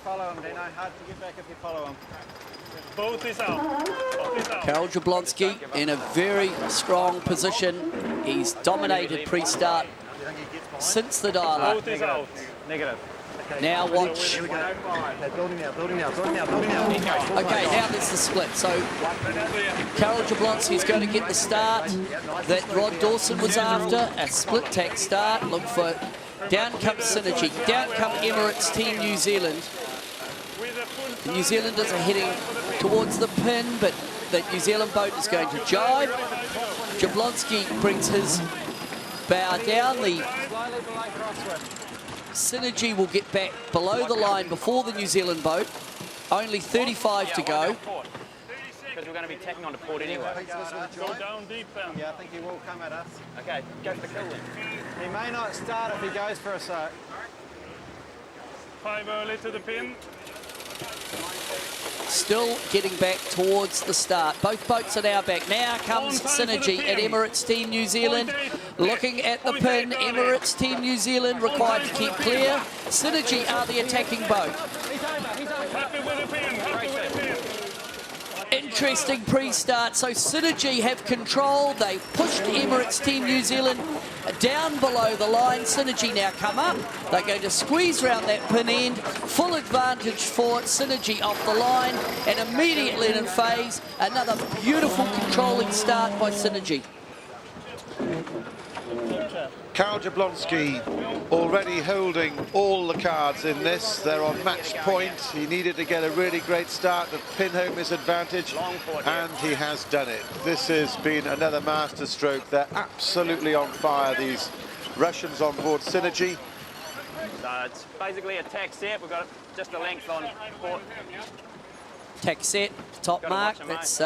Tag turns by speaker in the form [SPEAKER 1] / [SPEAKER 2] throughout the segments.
[SPEAKER 1] follow him, Dino. Hard to get back if you follow him.
[SPEAKER 2] Boat is out. Boat is out.
[SPEAKER 3] Karol Jablonski in a very strong position. He's dominated pre-start since the dial-up.
[SPEAKER 2] Boat is out.
[SPEAKER 1] Negative.
[SPEAKER 3] Now watch.
[SPEAKER 1] Here we go. Building now, building now, building now, building now.
[SPEAKER 3] Okay, now there's the split. So Karol Jablonski is going to get the start that Rod Dawson was after. A split tack start. Look for down comes Synergy. Down come Emirates Team New Zealand. The New Zealanders are heading towards the pin, but the New Zealand boat is going to jibe. Jablonski brings his bow down. The Synergy will get back below the line before the New Zealand boat. Only 35 to go.
[SPEAKER 4] Because we're going to be tacking onto port anyway.
[SPEAKER 2] Go down deep then.
[SPEAKER 1] Yeah, I think he will come at us.
[SPEAKER 4] Okay, go for the kill then.
[SPEAKER 1] He may not start if he goes for a soak.
[SPEAKER 2] 5 early to the pin.
[SPEAKER 3] Still getting back towards the start. Both boats are now back. Now comes Synergy at Emirates Team New Zealand. Looking at the pin, Emirates Team New Zealand required to keep clear. Synergy are the attacking boat.
[SPEAKER 2] Happy with the pin. Happy with the pin.
[SPEAKER 3] Interesting pre-start. So Synergy have control. They pushed Emirates Team New Zealand down below the line. Synergy now come up. They're going to squeeze around that pin end. Full advantage for Synergy off the line. And immediately in phase, another beautiful controlling start by Synergy.
[SPEAKER 5] Karol Jablonski already holding all the cards in this. They're on match point. He needed to get a really great start to pin home his advantage, and he has done it. This has been another masterstroke. They're absolutely on fire, these Russians on board Synergy.
[SPEAKER 4] So it's basically a tack set. We've got just a length on port.
[SPEAKER 3] Tack set, top mark. That's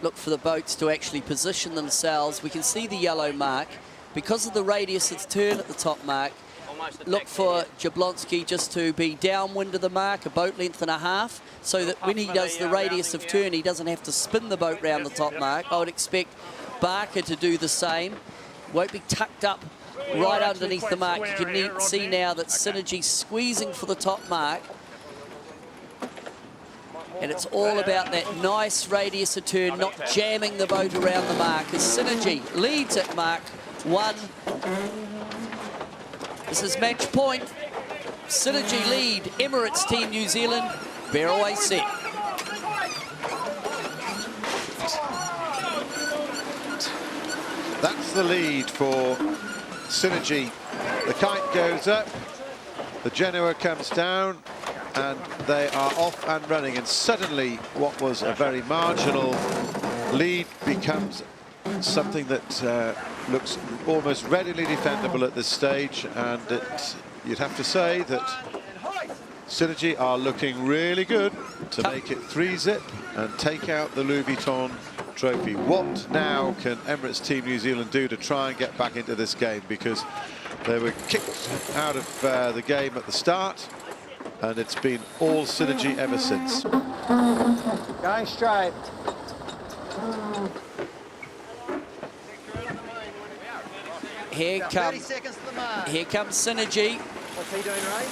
[SPEAKER 3] look for the boats to actually position themselves. We can see the yellow mark. Because of the radius of turn at the top mark, look for Jablonski just to be downwind of the mark, a boat length and a half, so that when he does the radius of turn, he doesn't have to spin the boat round the top mark. I would expect Barker to do the same. Won't be tucked up right underneath the mark. You can see now that Synergy squeezing for the top mark. And it's all about that nice radius of turn, not jamming the boat around the mark, as Synergy leads at mark 1. This is match point. Synergy lead, Emirates Team New Zealand, Barroway set.
[SPEAKER 5] That's the lead for Synergy. The kite goes up, the Genoa comes down, and they are off and running, and suddenly what was a very marginal lead becomes something that looks almost readily defendable at this stage, and you'd have to say that Synergy are looking really good to make it 3-zip and take out the Louis Vuitton trophy. What now can Emirates Team New Zealand do to try and get back into this game, because they were kicked out of the game at the start, and it's been all Synergy ever since.
[SPEAKER 1] Going straight.
[SPEAKER 3] Here comes Synergy.
[SPEAKER 1] What's he doing, Ray?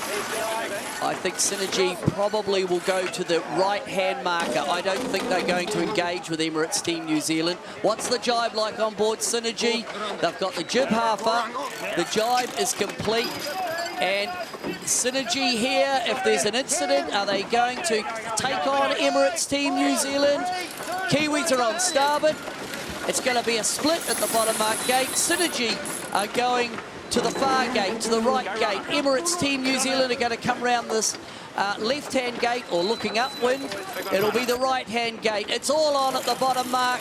[SPEAKER 3] I think Synergy probably will go to the right-hand marker. I don't think they're going to engage with Emirates Team New Zealand. What's the jibe like on board Synergy? They've got the jib half up. The jibe is complete. And Synergy here, if there's an incident, are they going to take on Emirates Team New Zealand? Kiwis are on starboard. It's going to be a split at the bottom mark gate. Synergy are going to the far gate, to the right gate. Emirates Team New Zealand are going to come around this left-hand gate, or looking upwind. It'll be the right-hand gate. It's all on at the bottom mark.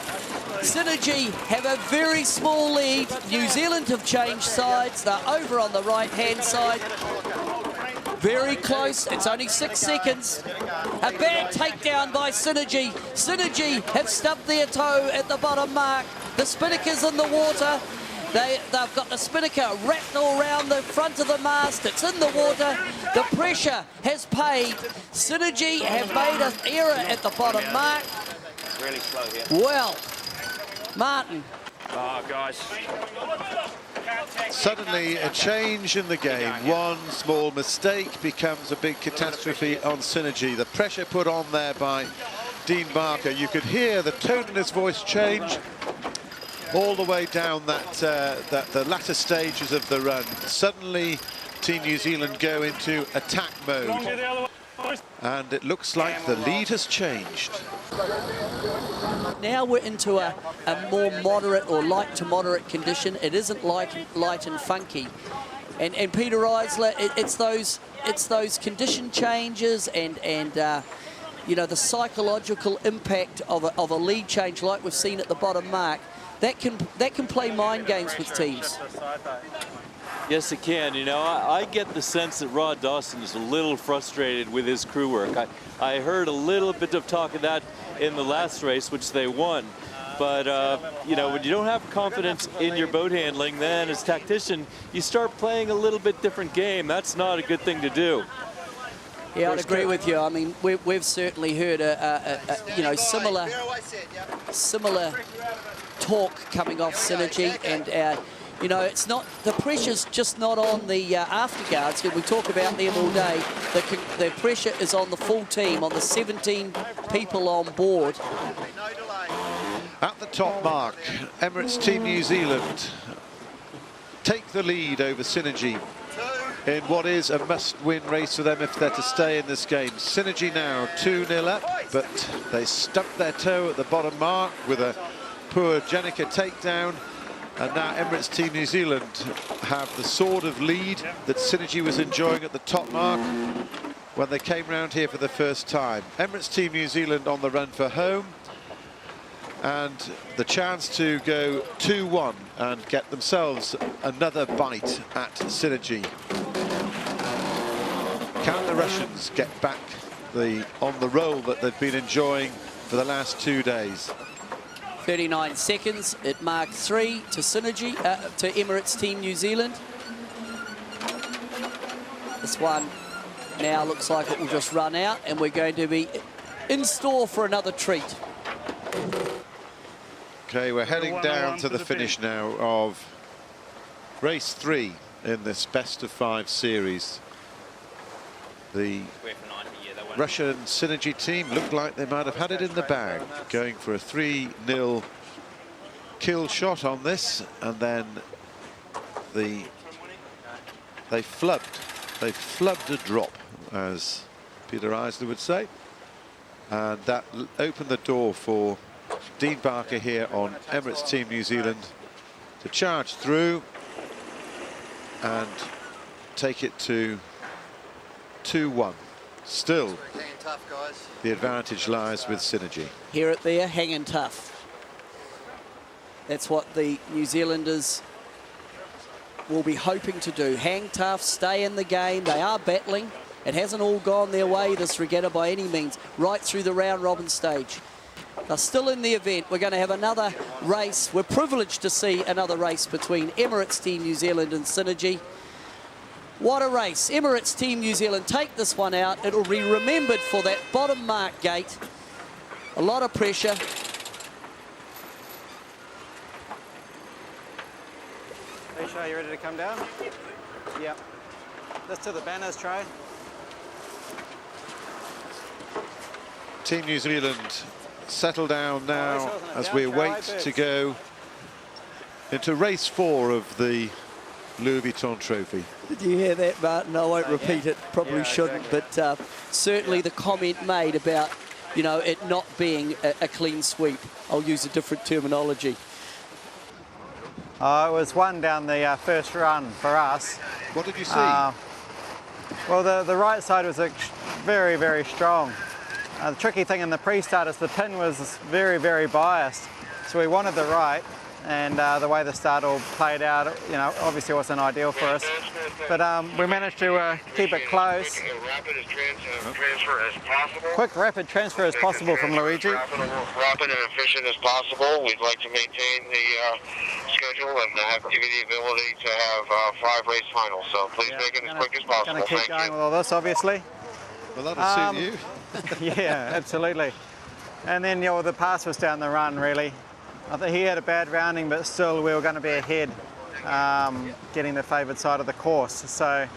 [SPEAKER 3] Synergy have a very small lead. New Zealand have changed sides. They're over on the right-hand side. Very close. It's only 6 seconds. A bad takedown by Synergy. Synergy have stubbed their toe at the bottom mark. The spinnaker's in the water. They've got the spinnaker wrapped all around the front of the mast. It's in the water. The pressure has paid. Synergy have made an error at the bottom mark.
[SPEAKER 4] Really slow here.
[SPEAKER 3] Well, Martin,
[SPEAKER 4] Oh, gosh.
[SPEAKER 5] Suddenly a change in the game. One small mistake becomes a big catastrophe on Synergy. The pressure put on there by Dean Barker. You could hear the tone in his voice change all the way down the latter stages of the run. Suddenly Team New Zealand go into attack mode. And it looks like the lead has changed.
[SPEAKER 3] Now we're into a more moderate or light to moderate condition. It isn't light and funky. And Peter Eisler, it's those condition changes and you know, the psychological impact of a lead change like we've seen at the bottom mark. That can play mind games with teams.
[SPEAKER 6] Yes, it can. You know, I get the sense that Rod Dawson is a little frustrated with his crew work. I heard a little bit of talk of that in the last race, which they won. But, you know, when you don't have confidence in your boat handling, then as tactician, you start playing a little bit different game. That's not a good thing to do.
[SPEAKER 3] Yeah, I'd agree with you. I mean, we've certainly heard you know, similar talk coming off Synergy, and you know, it's not, the pressure's just not on the afterguards. We talk about them all day. The pressure is on the full team, on the 17 people on board.
[SPEAKER 5] At the top mark, Emirates Team New Zealand take the lead over Synergy in what is a must-win race for them if they're to stay in this game. Synergy now 2-0 up, but they stubbed their toe at the bottom mark with a poor Jenica takedown. And now Emirates Team New Zealand have the sort of lead that Synergy was enjoying at the top mark when they came round here for the first time. Emirates Team New Zealand on the run for home, and the chance to go 2-1 and get themselves another bite at Synergy. Can the Russians get back on the roll that they've been enjoying for the last 2 days?
[SPEAKER 3] 39 seconds at Mark 3 to Synergy, to Emirates Team New Zealand. This one now looks like it will just run out, and we're going to be in store for another treat.
[SPEAKER 5] Okay, we're heading down to the finish now of race 3 in this best of 5 series. The Russian Synergy team looked like they might have had it in the bag, going for a 3-0 kill shot on this, and then they flubbed a drop, as Peter Eisler would say, and that opened the door for Dean Barker here on Emirates Team New Zealand to charge through and take it to 2-1. Still, the advantage lies with Synergy.
[SPEAKER 3] Hear it there, hanging tough. That's what the New Zealanders will be hoping to do. Hang tough, stay in the game. They are battling. It hasn't all gone their way, this regatta, by any means, right through the round robin stage. They're still in the event. We're going to have another race. We're privileged to see another race between Emirates Team New Zealand and Synergy. What a race. Emirates Team New Zealand take this one out. It'll be remembered for that bottom mark gate. A lot of pressure.
[SPEAKER 7] Alicia, are you ready to come down? Yep. This to the banners tray.
[SPEAKER 5] Team New Zealand settle down now as we wait to go into race 4 of the Louis Vuitton trophy.
[SPEAKER 3] Did you hear that, Martin? I won't repeat it, probably shouldn't, but certainly the comment made about, you know, it not being a clean sweep. I'll use a different terminology.
[SPEAKER 7] It was one down the first run for us.
[SPEAKER 5] What did you see?
[SPEAKER 7] Well, the right side was very, very strong. The tricky thing in the pre-start is the pin was very, very biased. So we wanted the right, and the way the start all played out, you know, obviously wasn't ideal for us. But we managed to keep it close. Quick, rapid transfer as possible from Luigi.
[SPEAKER 8] Rapid and efficient as possible. We'd like to maintain the schedule and give you the ability to have 5 race finals. So please make it as quick as possible.
[SPEAKER 7] Going to keep going with all this, obviously.
[SPEAKER 5] Well, that'll suit you.
[SPEAKER 7] Yeah, absolutely. And then, you know, the pass was down the run, really. I think he had a bad rounding, but still we were going to be ahead, getting the favoured side of the course. So.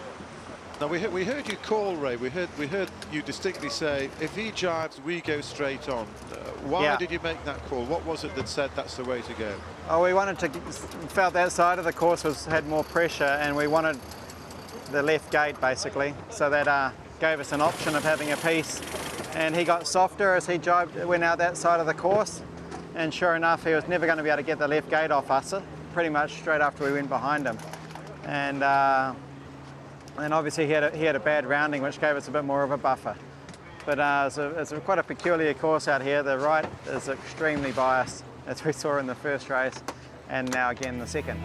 [SPEAKER 5] Now we heard you call, Ray. We heard you distinctly say, if he jives, we go straight on. Why did you make that call? What was it that said that's the way to go?
[SPEAKER 7] Oh, we wanted to, felt that side of the course had more pressure, and we wanted the left gate basically. So that gave us an option of having a piece. And he got softer as he went out that side of the course. And sure enough, he was never going to be able to get the left gate off us, pretty much straight after we went behind him. And obviously he had a bad rounding, which gave us a bit more of a buffer. But it's quite a peculiar course out here. The right is extremely biased, as we saw in the first race, and now again the second.